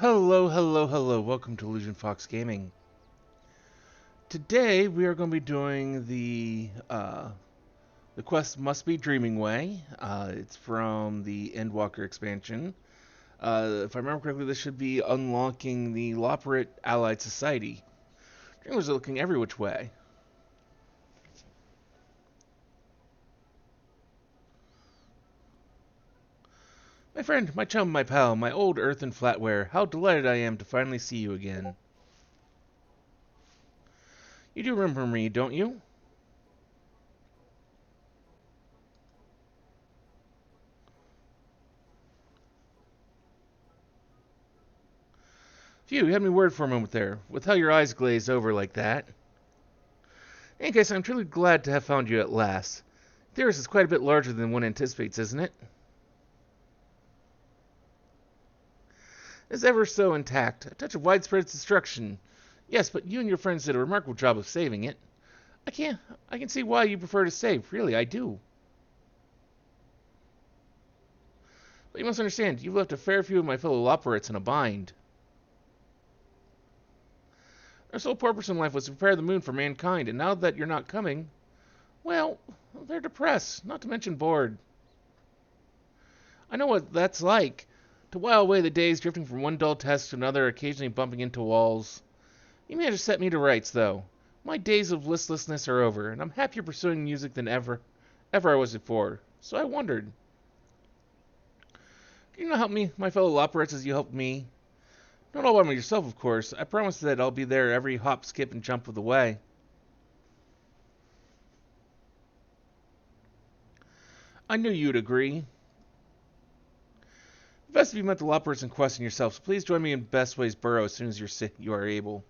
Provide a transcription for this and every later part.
Hello, hello, hello. Welcome to Illusion Fox Gaming. Today we are going to be doing the quest must be DreamingWay. It's from the Endwalker expansion. If I remember correctly, this should be unlocking the Loporrit Allied Society. Dreamers are looking every which way. My friend, my chum, my pal, my old earth and flatware, how delighted I am to finally see you again. You do remember me, don't you? Phew, you had me worried for a moment there, with how your eyes glazed over like that. In any case, I'm truly glad to have found you at last. Theris is quite a bit larger than one anticipates, isn't it? It's ever so intact, a touch of widespread destruction. Yes, but you and your friends did a remarkable job of saving it. I can see why you prefer to save, really, I do. But you must understand, you've left a fair few of my fellow loporrits in a bind. Their sole purpose in life was to prepare the moon for mankind, and now that you're not coming, well, they're depressed, not to mention bored. I know what that's like, to while away the days drifting from one dull test to another, occasionally bumping into walls. You managed to set me to rights, though. My days of listlessness are over, and I'm happier pursuing music than ever I was before. So I wondered, can you not help me, my fellow loporrits, as you helped me? Not all by yourself, of course. I promise that I'll be there every hop, skip, and jump of the way. I knew you'd agree. Best if you met the loporrits in question yourself, so please join me in Bestway's burrow as soon as you are able.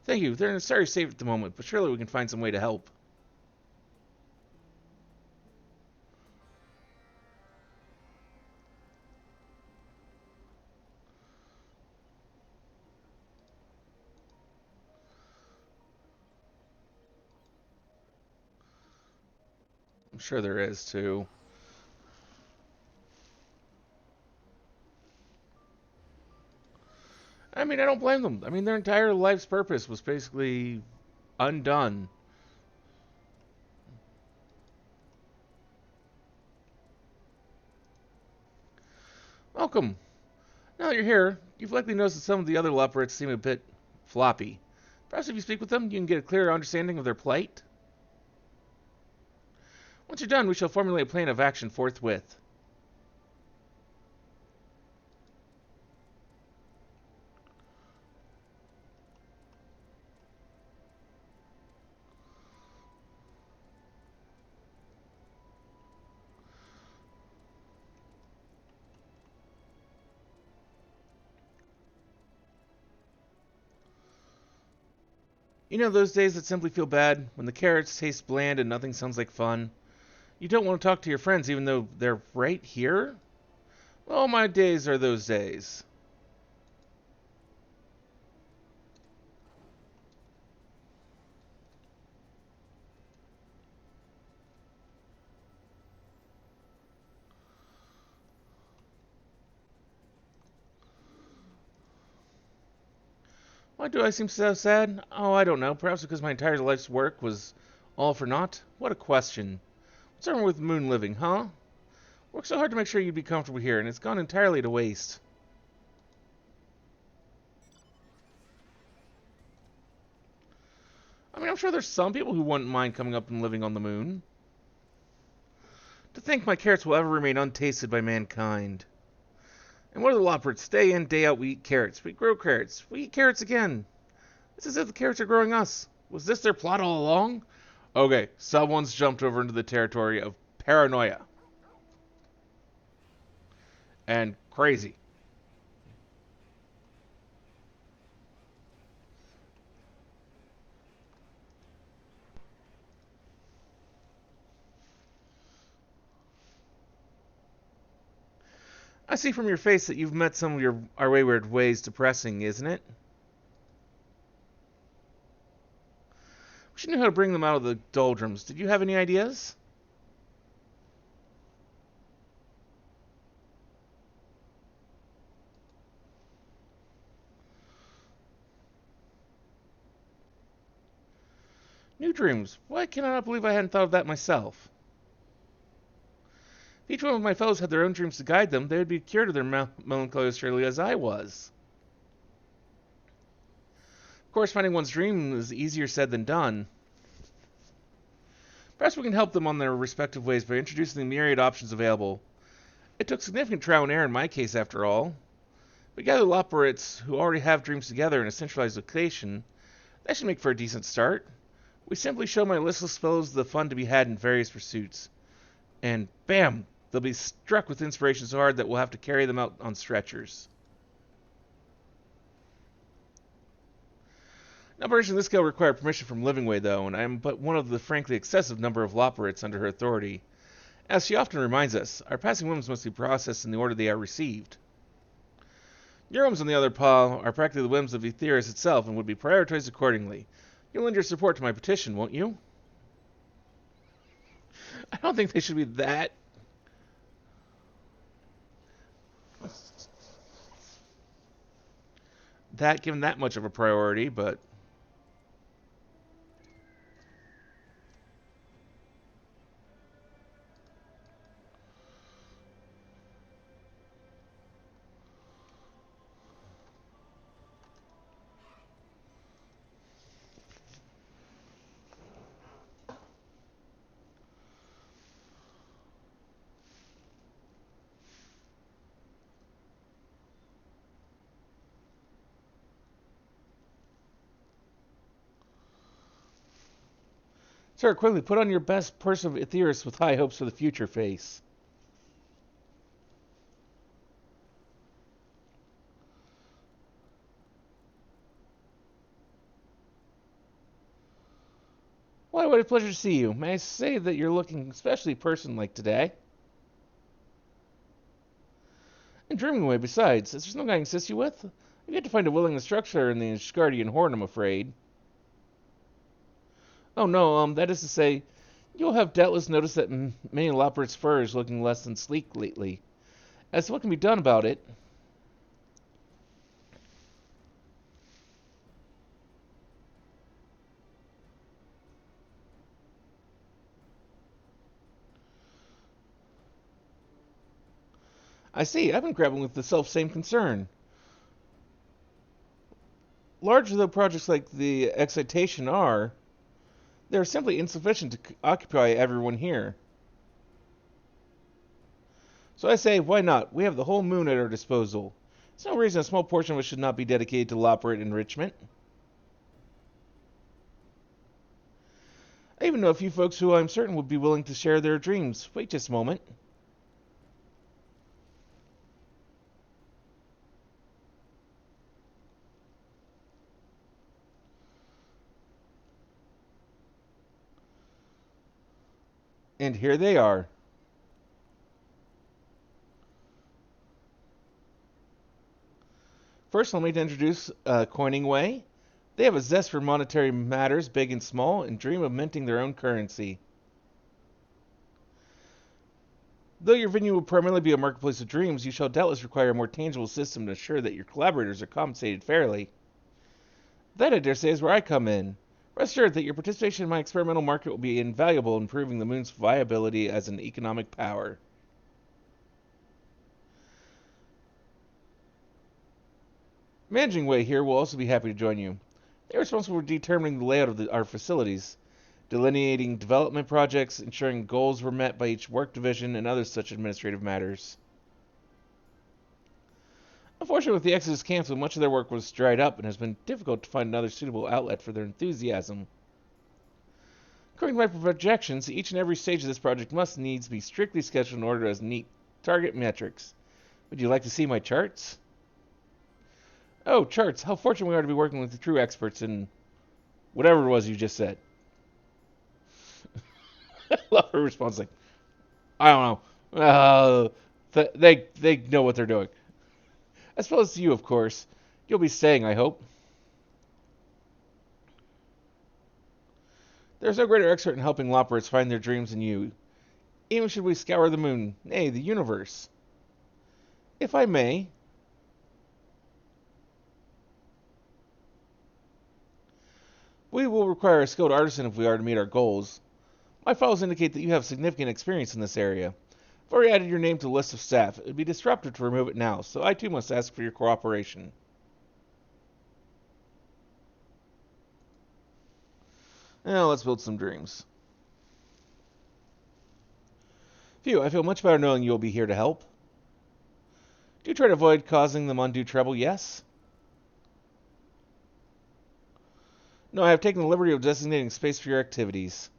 Thank you. They're necessarily safe at the moment, but surely we can find some way to help. I'm sure there is, too. I mean, I don't blame them. I mean, their entire life's purpose was basically undone. Welcome. Now that you're here, you've likely noticed that some of the other loporrits seem a bit floppy. Perhaps if you speak with them, you can get a clearer understanding of their plight. Once you're done, we shall formulate a plan of action forthwith. You know those days that simply feel bad, when the carrots taste bland and nothing sounds like fun? You don't want to talk to your friends even though they're right here? Well, my days are those days. Why do I seem so sad? Oh, I don't know. Perhaps because my entire life's work was all for naught? What a question. What's wrong with moon living, huh? Worked so hard to make sure you'd be comfortable here, and it's gone entirely to waste. I mean, I'm sure there's some people who wouldn't mind coming up and living on the moon. To think my carrots will ever remain untasted by mankind. And what are the loporrits? Day in, day out, we eat carrots. We grow carrots. We eat carrots again. It's as if the carrots are growing us. Was this their plot all along? Okay, someone's jumped over into the territory of paranoia. And crazy. I see from your face that you've met some of our wayward ways depressing, isn't it? We should know how to bring them out of the doldrums. Did you have any ideas? New dreams. Why can I not believe I hadn't thought of that myself? If each one of my fellows had their own dreams to guide them, they would be cured of their melancholy as surely as I was. Of course, finding one's dream is easier said than done. Perhaps we can help them on their respective ways by introducing the myriad options available. It took significant trial and error in my case, after all. We gather loporrits who already have dreams together in a centralized location. That should make for a decent start. We simply show my listless fellows the fun to be had in various pursuits. And bam! They'll be struck with inspiration so hard that we'll have to carry them out on stretchers. An operation of this scale required permission from livingWay, though, and I am but one of the frankly excessive number of loporrits under her authority. As she often reminds us, our passing whims must be processed in the order they are received. Your whims, on the other paw, are practically the whims of Aetheris itself and would be prioritized accordingly. You'll lend your support to my petition, won't you? I don't think they should be that given that much of a priority, but sir, quickly, put on your best person of Aetheris with high hopes for the future face. Why, what a pleasure to see you. May I say that you're looking especially person-like today? And dreamingWay, besides, is there something I can assist you with? I've yet to find a willing instructor in the Scardian Horn, I'm afraid. Oh no, that is to say, you'll have doubtless noticed that many loporrit's fur is looking less than sleek lately. As to what can be done about it, I see, I've been grappling with the self-same concern. Large though projects like the Excitation are, they are simply insufficient to occupy everyone here. So I say, why not? We have the whole moon at our disposal. There's no reason a small portion of it should not be dedicated to loporrit enrichment. I even know a few folks who I'm certain would be willing to share their dreams. Wait just a moment. And here they are. First, let me introduce dreaamingWay. They have a zest for monetary matters, big and small, and dream of minting their own currency. Though your venue will primarily be a marketplace of dreams, you shall doubtless require a more tangible system to ensure that your collaborators are compensated fairly. That, I dare say, is where I come in. Rest assured that your participation in my experimental market will be invaluable in proving the moon's viability as an economic power. dreaamingWay here will also be happy to join you. They are responsible for determining the layout of our facilities, delineating development projects, ensuring goals were met by each work division, and other such administrative matters. Unfortunately, with the Exodus cancelled, much of their work was dried up and has been difficult to find another suitable outlet for their enthusiasm. According to my projections, each and every stage of this project must needs be strictly scheduled in order to meet target metrics. Would you like to see my charts? Oh, charts. How fortunate we are to be working with the true experts in whatever it was you just said. I love her response, like, I don't know. They know what they're doing. As well as you, of course. You'll be staying, I hope. There's no greater expert in helping loporrits find their dreams than you. Even should we scour the moon, nay, the universe. If I may, We will require a skilled artisan if we are to meet our goals. My files indicate that you have significant experience in this area. I've already added your name to the list of staff. It would be disruptive to remove it now, so I too must ask for your cooperation. Now let's build some dreams. Phew, I feel much better knowing you will be here to help. Do you try to avoid causing them undue trouble? Yes? No, I have taken the liberty of designating space for your activities.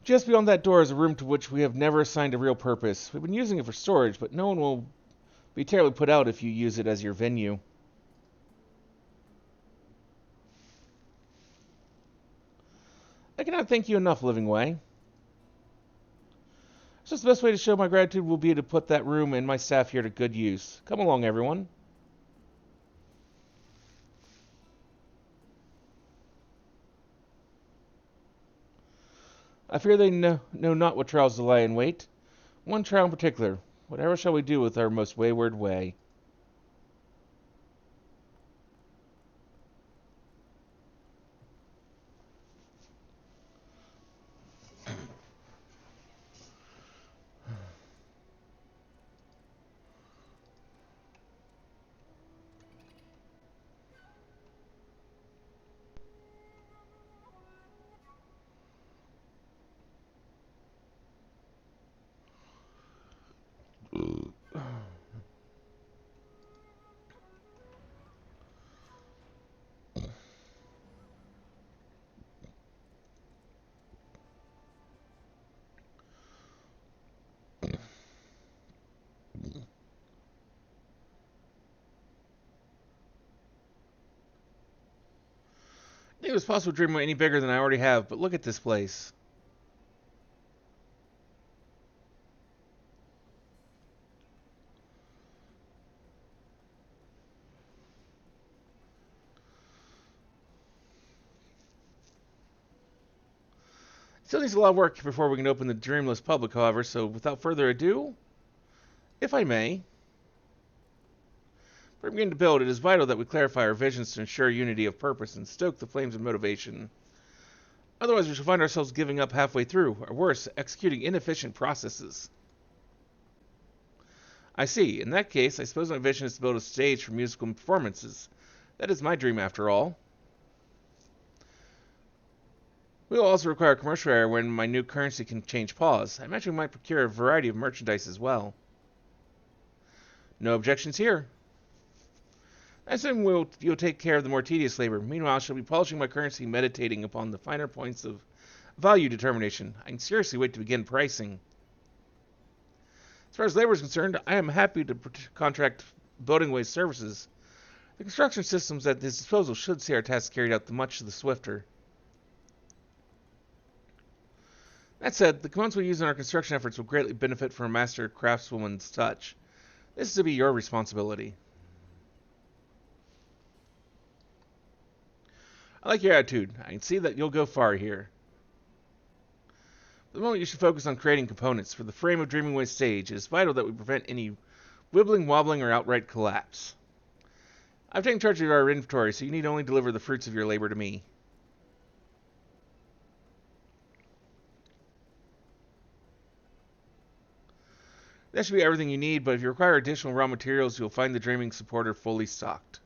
Just beyond that door is a room to which we have never assigned a real purpose. We've been using it for storage, but no one will be terribly put out if you use it as your venue. I cannot thank you enough, livingWay. It's just the best way to show my gratitude will be to put that room and my staff here to good use. Come along, everyone. I fear they know not what trials lie in wait. One trial in particular. Whatever shall we do with our most wayward way? I think it was possible to dream any bigger than I already have, but look at this place. Still needs a lot of work before we can open the Dreamless public, however, so without further ado, if I may, before we begin to build, it is vital that we clarify our visions to ensure unity of purpose and stoke the flames of motivation. Otherwise, we shall find ourselves giving up halfway through, or worse, executing inefficient processes. I see. In that case, I suppose my vision is to build a stage for musical performances. That is my dream, after all. We will also require a commercial area wherein my new currency can change paws. I imagine we might procure a variety of merchandise as well. No objections here. I assume you'll take care of the more tedious labor. Meanwhile, I shall be polishing my currency, meditating upon the finer points of value determination. I can seriously wait to begin pricing. As far as labor is concerned, I am happy to contract buildingWay's services. The construction systems at his disposal should see our tasks carried out much the swifter. That said, the components we use in our construction efforts will greatly benefit from a master craftswoman's touch. This is to be your responsibility. I like your attitude. I can see that you'll go far here. For the moment, you should focus on creating components. For the frame of dreamingWay's stage, it is vital that we prevent any wibbling, wobbling, or outright collapse. I've taken charge of our inventory, so you need only deliver the fruits of your labor to me. That should be everything you need, but if you require additional raw materials, you'll find the Dreaming Supporter fully stocked.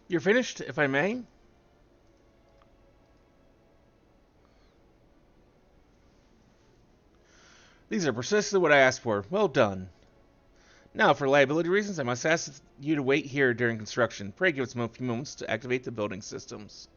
You're finished, if I may? These are precisely what I asked for. Well done. Now, for liability reasons, I must ask you to wait here during construction. Pray give us a few moments to activate the building systems.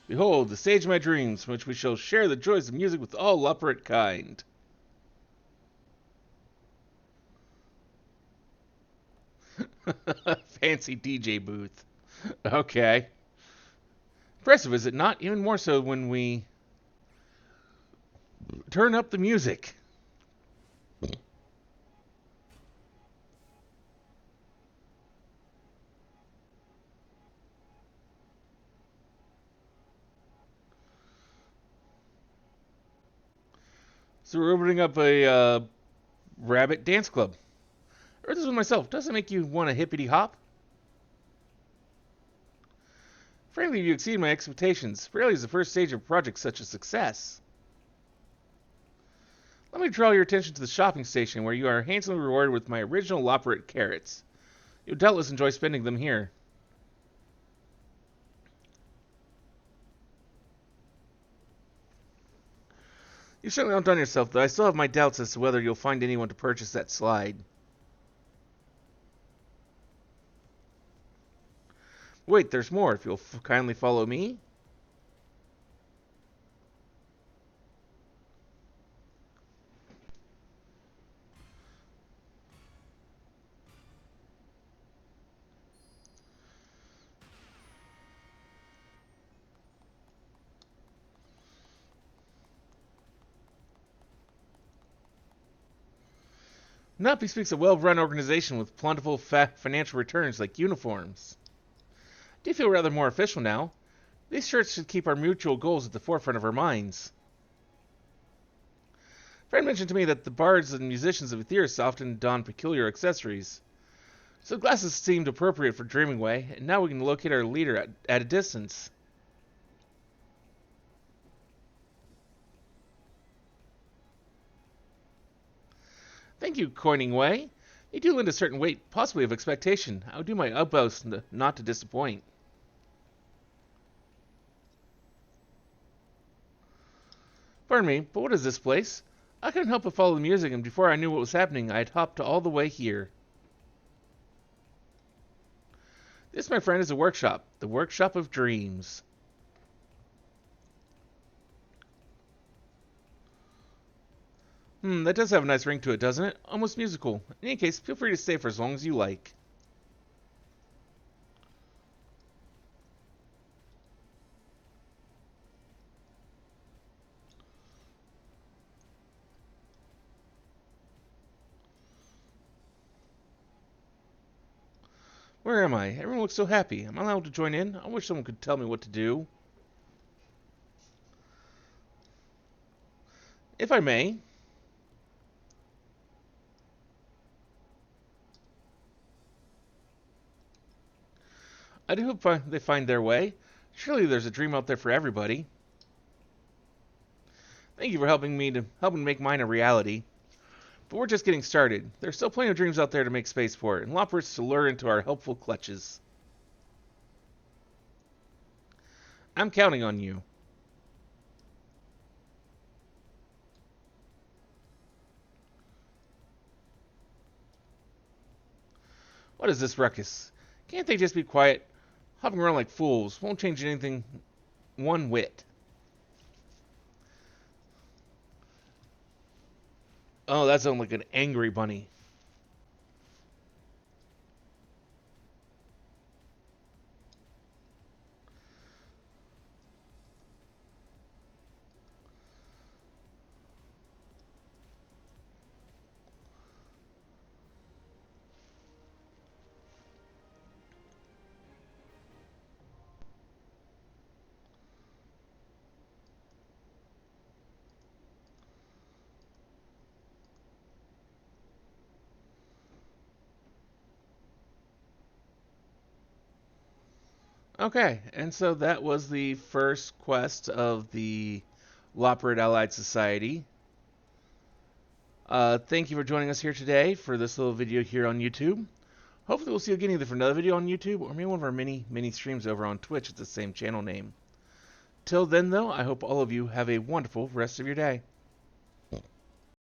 Behold, the stage of my dreams, from which we shall share the joys of music with all loporrit kind. Fancy DJ booth. Okay. Impressive, is it not? Even more so when we turn up the music. So we're opening up a rabbit dance club. Or this one myself. Doesn't make you want a hippity hop? Frankly, you exceed my expectations. Rarely is the first stage of a project such a success. Let me draw your attention to the shopping station, where you are handsomely rewarded with my original loporrit carrots. You'll doubtless enjoy spending them here. You've certainly outdone yourself, though I still have my doubts as to whether you'll find anyone to purchase that slide. Wait, there's more. If you'll kindly follow me. Not bespeaks a well-run organization with plentiful financial returns like uniforms. I do feel rather more official now. These shirts should keep our mutual goals at the forefront of our minds. A friend mentioned to me that the bards and musicians of Aetheris often don peculiar accessories. So glasses seemed appropriate for dreaamingWay, and now we can locate our leader at a distance. Thank you, coiningWay. You do lend a certain weight, possibly of expectation. I'll do my utmost not to disappoint. Pardon me, but what is this place? I couldn't help but follow the music, and before I knew what was happening, I had hopped all the way here. This, my friend, is a workshop. The workshop of dreams. That does have a nice ring to it, doesn't it? Almost musical. In any case, feel free to stay for as long as you like. Where am I? Everyone looks so happy. Am I allowed to join in? I wish someone could tell me what to do. If I may. I do hope they find their way. Surely there's a dream out there for everybody. Thank you for helping make mine a reality. But we're just getting started. There's still plenty of dreams out there to make space for, and loporrits to lure into our helpful clutches. I'm counting on you. What is this ruckus? Can't they just be quiet? Hopping around like fools won't change anything one whit. Oh, that sounds like an angry bunny. Okay, and so that was the first quest of the Loporrit Allied Society. Thank you for joining us here today for this little video here on YouTube. Hopefully we'll see you again either for another video on YouTube or maybe one of our many streams over on Twitch at the same channel name. Till then, though, I hope all of you have a wonderful rest of your day.